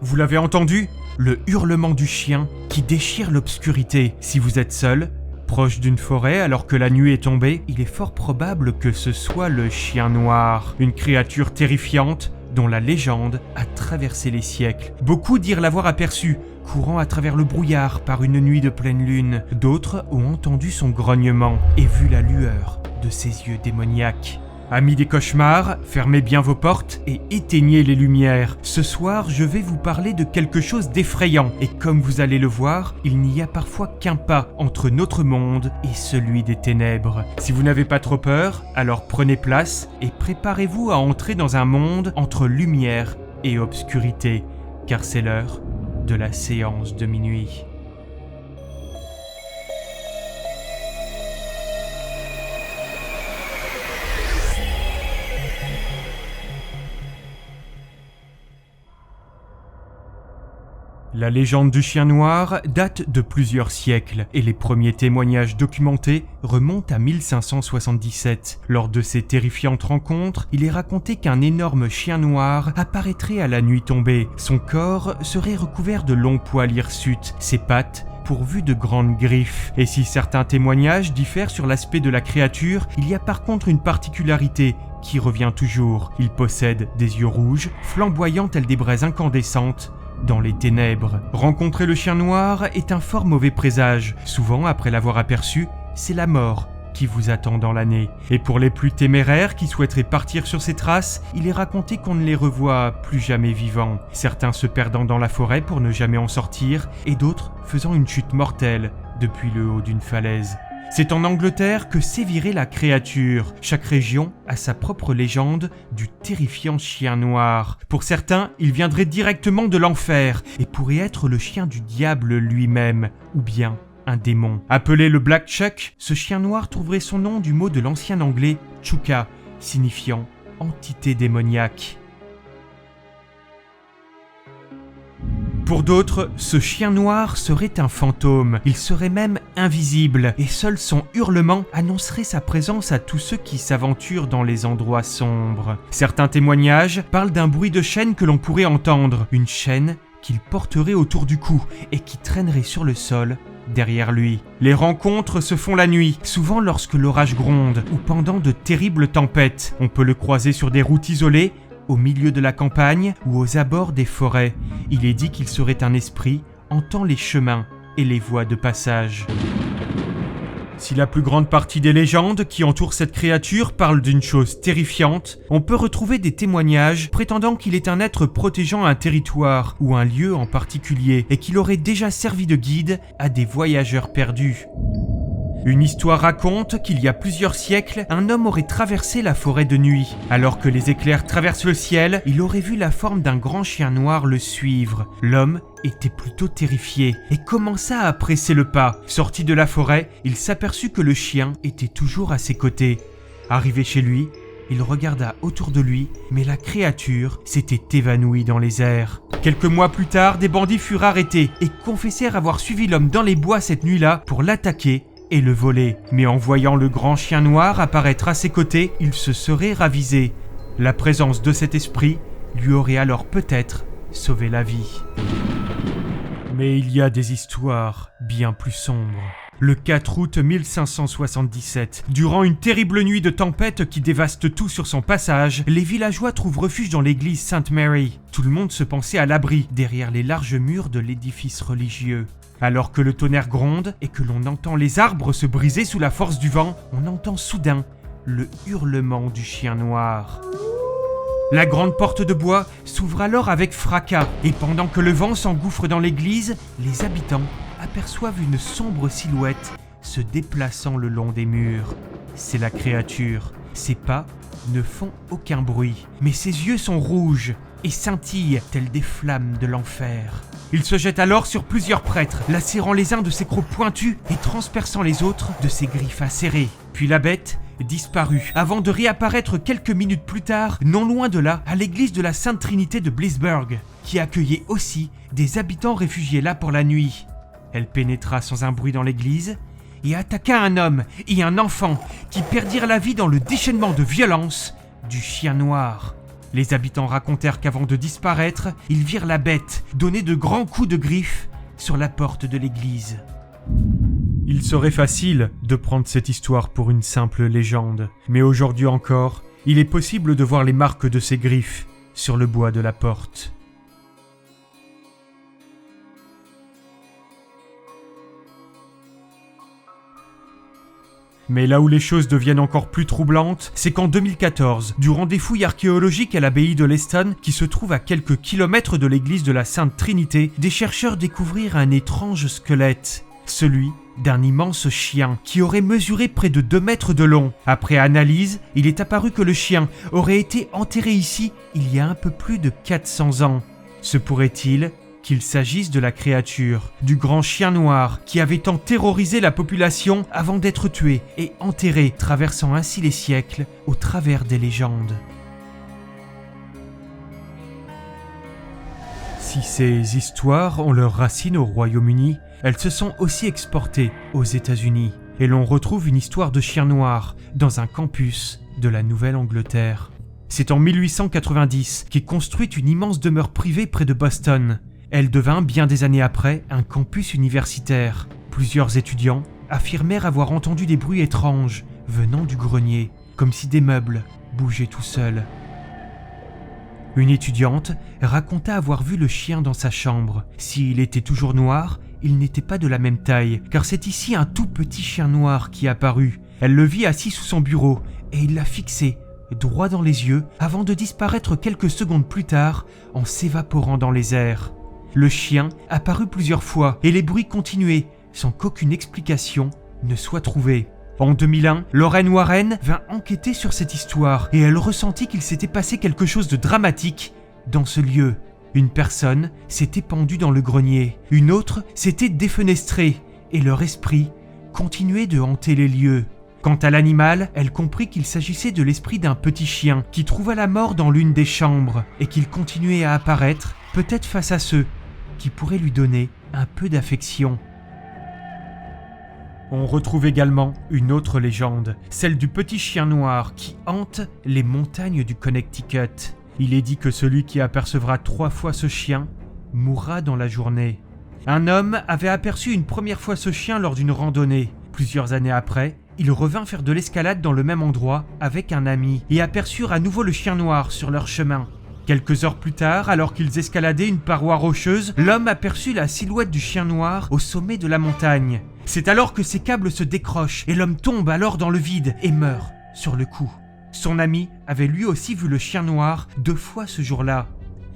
Vous l'avez entendu ? Le hurlement du chien qui déchire l'obscurité. Si vous êtes seul, proche d'une forêt alors que la nuit est tombée, il est fort probable que ce soit le chien noir, une créature terrifiante dont la légende a traversé les siècles. Beaucoup dirent l'avoir aperçu, courant à travers le brouillard par une nuit de pleine lune. D'autres ont entendu son grognement et vu la lueur de ses yeux démoniaques. Amis des cauchemars, fermez bien vos portes et éteignez les lumières. Ce soir, je vais vous parler de quelque chose d'effrayant. Et comme vous allez le voir, il n'y a parfois qu'un pas entre notre monde et celui des ténèbres. Si vous n'avez pas trop peur, alors prenez place et préparez-vous à entrer dans un monde entre lumière et obscurité, car c'est l'heure de la séance de minuit. La légende du chien noir date de plusieurs siècles et les premiers témoignages documentés remontent à 1577. Lors de ces terrifiantes rencontres, il est raconté qu'un énorme chien noir apparaîtrait à la nuit tombée. Son corps serait recouvert de longs poils hirsutes, ses pattes pourvues de grandes griffes. Et si certains témoignages diffèrent sur l'aspect de la créature, il y a par contre une particularité qui revient toujours. Il possède des yeux rouges, flamboyants tels des braises incandescentes, dans les ténèbres. Rencontrer le chien noir est un fort mauvais présage. Souvent, après l'avoir aperçu, c'est la mort qui vous attend dans l'année. Et pour les plus téméraires qui souhaiteraient partir sur ses traces, il est raconté qu'on ne les revoit plus jamais vivants. Certains se perdant dans la forêt pour ne jamais en sortir, et d'autres faisant une chute mortelle depuis le haut d'une falaise. C'est en Angleterre que sévirait la créature. Chaque région a sa propre légende du terrifiant chien noir. Pour certains, il viendrait directement de l'enfer et pourrait être le chien du diable lui-même, ou bien un démon. Appelé le Black Chuck, ce chien noir trouverait son nom du mot de l'ancien anglais Chuka, signifiant entité démoniaque. Pour d'autres, ce chien noir serait un fantôme. Il serait même invisible et seul son hurlement annoncerait sa présence à tous ceux qui s'aventurent dans les endroits sombres. Certains témoignages parlent d'un bruit de chaîne que l'on pourrait entendre, une chaîne qu'il porterait autour du cou et qui traînerait sur le sol derrière lui. Les rencontres se font la nuit, souvent lorsque l'orage gronde ou pendant de terribles tempêtes. On peut le croiser sur des routes isolées, au milieu de la campagne ou aux abords des forêts. Il est dit qu'il serait un esprit hantant les chemins et les voies de passage. Si la plus grande partie des légendes qui entourent cette créature parlent d'une chose terrifiante, on peut retrouver des témoignages prétendant qu'il est un être protégeant un territoire ou un lieu en particulier et qu'il aurait déjà servi de guide à des voyageurs perdus. Une histoire raconte qu'il y a plusieurs siècles, un homme aurait traversé la forêt de nuit. Alors que les éclairs traversent le ciel, il aurait vu la forme d'un grand chien noir le suivre. L'homme était plutôt terrifié et commença à presser le pas. Sorti de la forêt, il s'aperçut que le chien était toujours à ses côtés. Arrivé chez lui, il regarda autour de lui, mais la créature s'était évanouie dans les airs. Quelques mois plus tard, des bandits furent arrêtés et confessèrent avoir suivi l'homme dans les bois cette nuit-là pour l'attaquer et le voler. Mais en voyant le grand chien noir apparaître à ses côtés, il se serait ravisé. La présence de cet esprit lui aurait alors peut-être sauvé la vie. Mais il y a des histoires bien plus sombres. Le 4 août 1577, durant une terrible nuit de tempête qui dévaste tout sur son passage, les villageois trouvent refuge dans l'église Sainte Mary. Tout le monde se pensait à l'abri, derrière les larges murs de l'édifice religieux. Alors que le tonnerre gronde et que l'on entend les arbres se briser sous la force du vent, on entend soudain le hurlement du chien noir. La grande porte de bois s'ouvre alors avec fracas, et pendant que le vent s'engouffre dans l'église, les habitants aperçoivent une sombre silhouette se déplaçant le long des murs. C'est la créature. Ses pas ne font aucun bruit, mais ses yeux sont rouges et scintillent tels des flammes de l'enfer. Il se jette alors sur plusieurs prêtres, lacérant les uns de ses crocs pointus et transperçant les autres de ses griffes acérées. Puis la bête disparut, avant de réapparaître quelques minutes plus tard, non loin de là, à l'église de la Sainte Trinité de Blisburg, qui accueillait aussi des habitants réfugiés là pour la nuit. Elle pénétra sans un bruit dans l'église et attaqua un homme et un enfant qui perdirent la vie dans le déchaînement de violence du chien noir. Les habitants racontèrent qu'avant de disparaître, ils virent la bête donner de grands coups de griffes sur la porte de l'église. Il serait facile de prendre cette histoire pour une simple légende, mais aujourd'hui encore, il est possible de voir les marques de ces griffes sur le bois de la porte. Mais là où les choses deviennent encore plus troublantes, c'est qu'en 2014, durant des fouilles archéologiques à l'abbaye de Leston, qui se trouve à quelques kilomètres de l'église de la Sainte Trinité, des chercheurs découvrirent un étrange squelette, celui d'un immense chien qui aurait mesuré près de 2 mètres de long. Après analyse, il est apparu que le chien aurait été enterré ici il y a un peu plus de 400 ans. Se pourrait-il qu'il s'agisse de la créature, du grand chien noir qui avait tant terrorisé la population avant d'être tué et enterré, traversant ainsi les siècles au travers des légendes. Si ces histoires ont leurs racines au Royaume-Uni, elles se sont aussi exportées aux États-Unis et l'on retrouve une histoire de chien noir dans un campus de la Nouvelle-Angleterre. C'est en 1890 qu'est construite une immense demeure privée près de Boston. Elle devint, bien des années après, un campus universitaire. Plusieurs étudiants affirmèrent avoir entendu des bruits étranges venant du grenier, comme si des meubles bougeaient tout seuls. Une étudiante raconta avoir vu le chien dans sa chambre. S'il était toujours noir, il n'était pas de la même taille, car c'est ici un tout petit chien noir qui apparut. Elle le vit assis sous son bureau, et il l'a fixé droit dans les yeux, avant de disparaître quelques secondes plus tard en s'évaporant dans les airs. Le chien apparut plusieurs fois et les bruits continuaient sans qu'aucune explication ne soit trouvée. En 2001, Lorraine Warren vint enquêter sur cette histoire et elle ressentit qu'il s'était passé quelque chose de dramatique dans ce lieu. Une personne s'était pendue dans le grenier, une autre s'était défenestrée et leur esprit continuait de hanter les lieux. Quant à l'animal, elle comprit qu'il s'agissait de l'esprit d'un petit chien qui trouva la mort dans l'une des chambres et qu'il continuait à apparaître, peut-être face à ceux qui pourraient lui donner un peu d'affection. On retrouve également une autre légende, celle du petit chien noir qui hante les montagnes du Connecticut. Il est dit que celui qui apercevra 3 fois ce chien mourra dans la journée. Un homme avait aperçu une première fois ce chien lors d'une randonnée. Plusieurs années après, il revint faire de l'escalade dans le même endroit avec un ami et aperçurent à nouveau le chien noir sur leur chemin. Quelques heures plus tard, alors qu'ils escaladaient une paroi rocheuse, l'homme aperçut la silhouette du chien noir au sommet de la montagne. C'est alors que ses câbles se décrochent et l'homme tombe alors dans le vide et meurt sur le coup. Son ami avait lui aussi vu le chien noir 2 fois ce jour-là.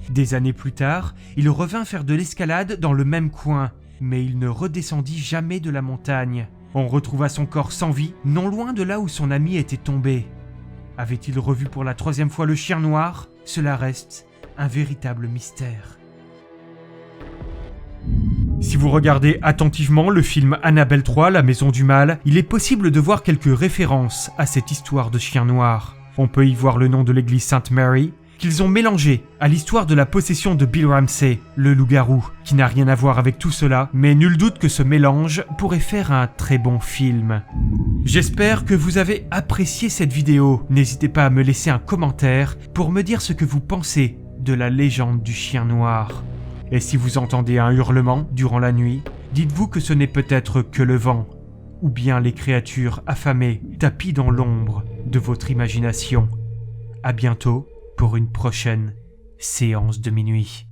Des années plus tard, il revint faire de l'escalade dans le même coin, mais il ne redescendit jamais de la montagne. On retrouva son corps sans vie, non loin de là où son ami était tombé. Avait-il revu pour la 3e fois le chien noir ? Cela reste un véritable mystère. Si vous regardez attentivement le film Annabelle 3, La Maison du Mal, il est possible de voir quelques références à cette histoire de chien noir. On peut y voir le nom de l'église Sainte Mary, qu'ils ont mélangé à l'histoire de la possession de Bill Ramsey, le loup-garou, qui n'a rien à voir avec tout cela, mais nul doute que ce mélange pourrait faire un très bon film. J'espère que vous avez apprécié cette vidéo. N'hésitez pas à me laisser un commentaire pour me dire ce que vous pensez de la légende du chien noir. Et si vous entendez un hurlement durant la nuit, dites-vous que ce n'est peut-être que le vent, ou bien les créatures affamées tapis dans l'ombre de votre imagination. À bientôt pour une prochaine séance de minuit.